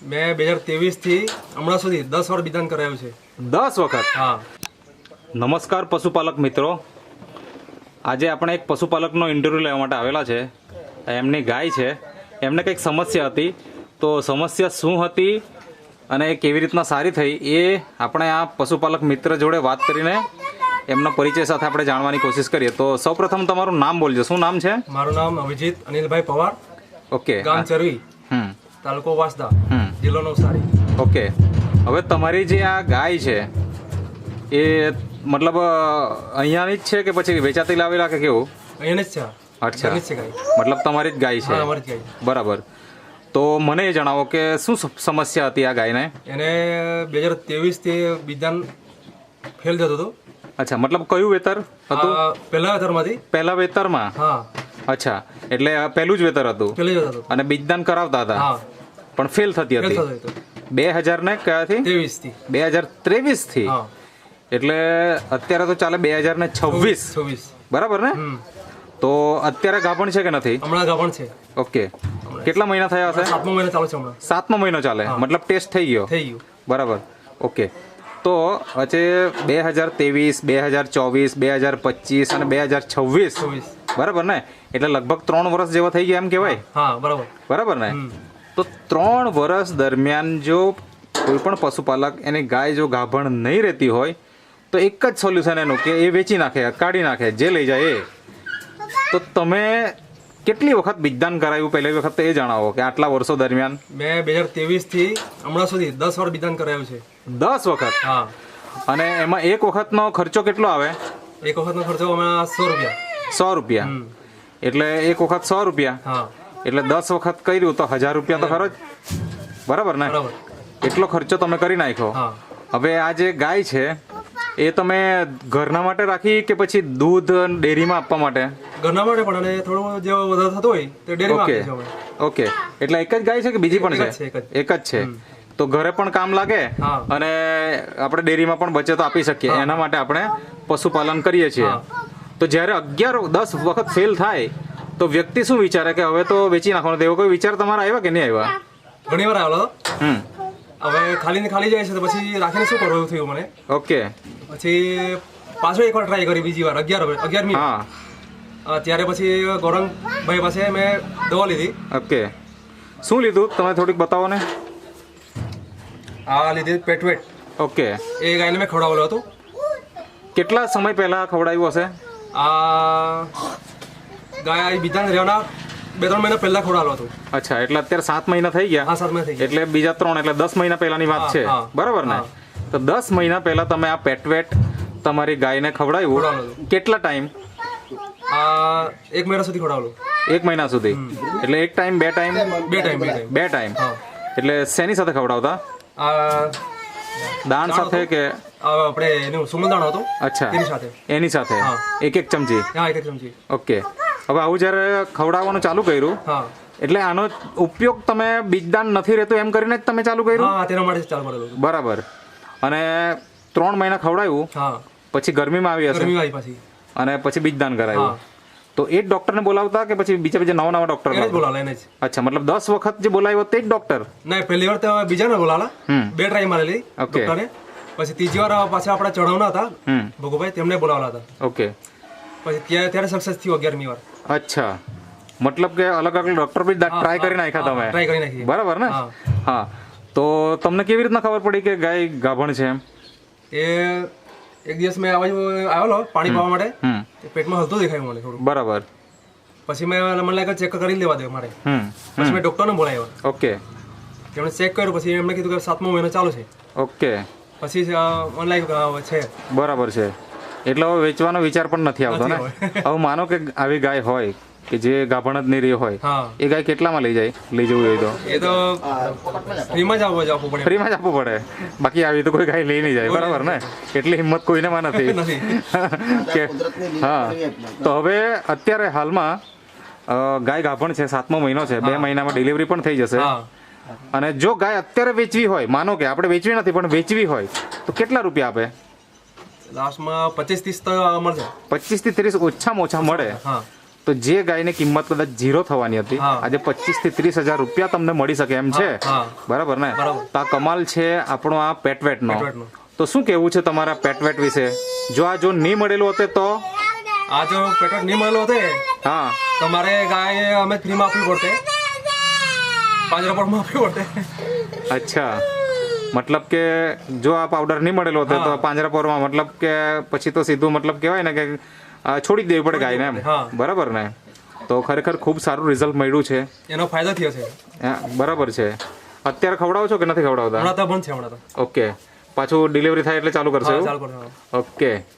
મેં 2023 થી હમણાં સુધી 10 વાર બિદાન કરાયું છે. 10 વખત? હા. નમસ્કાર પશુપાલક મિત્રો, આજે આપણે એક પશુપાલકનો ઇન્ટરવ્યૂ લેવા માટે આવેલા છે. એમની ગાય છે, એમને કંઈક સમસ્યા હતી, તો સમસ્યા શું હતી અને કેવી રીતના સારી થઈ એ આપણે આ પશુપાલક મિત્ર જોડે વાત કરીને એમનો પરિચય સાથે આપણે જાણવાની કોશિશ કરીએ. તો સૌપ્રથમ તમારું નામ બોલજો, શું નામ છે? મારું નામ અભિજીત અનિલભાઈ પવાર, ઓકે. ગામ ચરવી, હમ તાલુકો વાંસદા, હમ જિલ્લો નવસારી. ઓકે. હવે તમારી જે આ ગાય છે એ મતલબ અહીંયાની જ છે કે પછી વેચાતી લાવેલા કે કેવું? અહીંયાની જ છે. અચ્છા, ઘરની જ છે ગાય. મતલબ તમારી જ ગાય હા, છે? અમારી જ ગાય. બરાબર. તો મને એ જણાવો કે શું સમસ્યા હતી આ ગાયને? એને 2023 થી બિદાન ફેલ જતો હતો. અચ્છા, મતલબ કયું વેતર હતું? પહેલા વેતરમાંથી. પહેલા વેતરમાં? હા, અચ્છા, એટલે આ પહેલું જ વેતર હતું પહેલી જતો હતો. અને બીજદાન કરાવતા હતા હા, પણ ફેલ થતી ફેલ થતો હતી. હતો 2000 ને કયાથી? 23 થી. 2023 થી? હા, એટલે અત્યારે તો ચાલે 2026, 26. બરાબર ને? હમ. તો અત્યારે ગાભણ છે કે નથી? હમણાં ગાભણ છે. ઓકે. કેટલા મહિના થયા હશે? 7મો મહિનો ચાલુ છે હમણાં. 7મો મહિનો ચાલે, મતલબ ટેસ્ટ થઈ ગયો? થઈ ગયું. બરાબર. ઓકે. તો હજે 2023, 2024, 2025 અને 2026, 26. બરાબર ને? એટલે લગભગ 3 વર્ષ જેવા થઈ ગયા એમ કહેવાય, હા, બરાબર. બરાબર ને? હમ. તો 3 વર્ષ દરમિયાન જો કોઈ પણ પશુપાલક એની ગાય જો ગાભણ નહીં રહેતી હોય તો એક જ સોલ્યુશન એનું કે એ વેચી નાખે, કાઢી નાખે, જે લઈ જાય એ. તો તમે કેટલી વખત બીજદાન કરાવ્યું પહેલી વખત એ જણાવો કે આટલા વર્ષો દરમિયાન? મેં 2023 થી હમણાં સુધી 10 વાર બિદાન કરાયું છે. 10 વખત? હા. અને એમાં એક વખતનો ખર્ચો કેટલો આવે? એક વખતનો ખર્ચો હમણાં 100 રૂપિયા. 100 રૂપિયા. હમ. એટલે એક વખત 100 રૂપિયા, હા, એટલે 10 વખત કર્યું તો 1000 રૂપિયા તો ખરો જ, બરાબર ને? બરાબર. એટલો ખર્ચો તમે કરી નાખ્યો. હા. હવે આ જે ગાય છે એ તમે ઘરના માટે રાખી કે પછી દૂધ ડેરીમાં આપવા માટે? ઘરના માટે પણ, અને થોડું જે વધારે થતો હોય તે ડેરીમાં ઓકે. આપીએ છીએ અમે. ઓકે, એટલે એક જ ગાય છે કે બીજી પણ એક જ છે? છે, એક જ. એક જ છે. તો ઘરે પણ કામ લાગે હા. અને આપણે ડેરીમાં પણ બચત આપી શકીએ, હા. એના માટે આપણે પશુપાલન કરીએ છીએ. હા. તો જ્યારે 10 વખત ફેલ થાય તો વ્યક્તિ શું વિચારે કે હવે તો વેચી નાખવાનો? એવો કોઈ વિચાર તમારા આવ્યા કે નહીં આવ્યા? ઘણી વાર આવેલો. હમ હવે ખાલી ને ખાલી જાય છે તો પછી રાખીને શું કરવું એવું થયું મને. ઓકે. પછી પાછો એકવાર ટ્રાય કરી, બીજી વાર 11મી. હા. ત્યારે પછી ગૌરંગભાઈ પાસે મેં દવા લીધી. ઓકે. શું લીધું તમે થોડીક બતાવો ને. આ લીધી પેટવેટ. ઓકે. એ ગાયને મેં ખવડાવેલું હતું. કેટલા સમય પહેલા ખવડાવ્યું હશે? આ ગાય બીજા રહેવાના 2-3 મહિના પહેલા ખવડાવેલું હતું. અચ્છા, એટલે અત્યારે 7 મહિના થઈ ગયા. હા, 7 મહિના થઈ ગયા. એટલે બીજા 3 એટલે 10 મહિના પહેલાની વાત હા, છે, હા, બરાબર ને? હા. તો 10 મહિના પહેલા તમે આ પેટવેટ તમારી ગાયને ખવડાવ્યું. ખવડાવેલું. કેટલા ટાઈમ? આ 1 મહિના સુધી ખવડાવેલું. 1 મહિના સુધી? એટલે એક ટાઈમ, 2 ટાઈમ? 2 ટાઈમ. 2 ટાઈમ. હા. એટલે શેની સાથે ખવડાવતા? આ દાણ સાથે કે? આપણે એનું સુમલદાણો હતો. અચ્છા, તેની સાથે. એની સાથે હા. એક ચમચી? હા, 1 ચમચી. ઓકે. હવે આવું જ્યારે ખવડાવવાનું ચાલુ કર્યું હા. એટલે આનો ઉપયોગ તમે બીજદાન નથી રહેતું એમ કરીને જ તમે ચાલુ કર્યું? હા, તેના માટે ચાલુ કરેલું હતું. બરાબર. અને 3 મહિના ખવડાવ્યું હા. પછી ગરમીમાં આવી હશે ગરમી આવી પાછી. અને પછી બીજદાન કરાવ્યું. હા. તો એ જ ડોક્ટરને બોલાવતા કે પછી બીજા નવા ડોક્ટર? એને જ બોલાવેલા, એને જ. અચ્છા, મતલબ 10 વખત જે બોલાવ્યો તે જ ડોક્ટર? ના, પહેલી વાર તો બીજાને બોલાવેલા. હમ. 2 ટ્રાય મારેલી ઓકે. ડોક્ટરને. પછી ત્રીજી વાર પાછા આપણા ચઢાવના હતા હમ. ભગુભાઈ, તેમને બોલાવેલા હતા. ઓકે. પછી ત્યારે સક્સેસ થયું 11મી વાર. અચ્છા, મતલબ કે અલગ અલગ ડોક્ટર બી ટ્રાય કરી નાખ્યા તમે? ટ્રાય કરી નાખી. બરાબર ને? હા. હા. તો તમને કેવી રીતના ખબર પડી કે ગાય ગાભણ છે એમ? એ એક દિવસ મેં આવેલો પાણી પાવા માટે. હમ. પેટમાં હલતું દેખાયું મને થોડું. બરાબર. પછી મને લાગ્યું ચેક કરી લેવા દે મારે. હમ. પછી મેં ડોક્ટરને બોલાવ્યો. ઓકે. તેમણે ચેક કર્યું. પછી એમણે કીધું કે 7મો મહિનો ચાલુ છે. ઓકે. પછી મને લાગ્યું કે હા, છે. બરાબર છે. એટલે હવે વેચવાનો વિચાર પણ નથી આવતો ને? હવે માનો કે આવી ગાય હોય કે જે ગાભણ જ નહીં રહી હોય, હા. એ ગાય કેટલામાં લઈ જવું હોય તો? એ તો ફ્રીમાં જ આપવું પડે. ફ્રીમાં જ આપવું પડે, બાકી આવી તો કોઈ ગાય લઈ નહીં જાય, બરાબર ને? એટલી હિંમત કોઈનેમાં નથી નથી. કે હા. તો હવે અત્યારે હાલમાં ગાય ગાભણ છે, 7મો મહિનો છે, 2 મહિનામાં ડિલિવરી પણ થઈ જશે. હા. અને જો ગાય અત્યારે વેચવી હોય, માનો કે આપણે વેચવી નથી પણ વેચવી હોય તો કેટલા રૂપિયા આપે? લાસ્ટમાં 25-30 તો મળશે. 25 થી 30 ઓછામાં ઓછા મળે. હા. તો જે ગાયની કિંમત કદાચ 0 થવાની હતી હા. આજે 25 થી 30,000 રૂપિયા તમને મળી શકે એમ છે હા. બરાબર ને બરાબર. તો આ કમાલ છે આપણો આ પેટવેટનો પેટવેટનો. તો શું કેવું છે તમારા પેટવેટ વિશે જો નહીં મળેલું હોતે તો આ જો પેટવેટ નહીં મળેલો હોતે હા તો મારે ગાય અમે ફ્રીમાં આપવી પડતે, પાંજરાપોળમાં આપવી પડતે. અચ્છા મતલબ કે જો આ પાવડર નહીં મળેલો હોતે તો હા. પાંજરાપોરમાં મતલબ કે પછી તો સીધું મતલબ કહેવાય ને કે છોડી જ દેવી પડે ગાયને એમ હા. બરાબર ને તો ખરેખર ખૂબ સારું રિઝલ્ટ મળ્યું છે એનો ફાયદો થયો છે. હા, બરાબર છે અત્યારે ખવડાવો છો કે નથી ખવડાવતા હમણાં તો બંધ છે હમણાં તો. ઓકે પાછું ડિલિવરી થાય એટલે ચાલુ કરશો હા, એવું? ચાલુ કરજો. ઓકે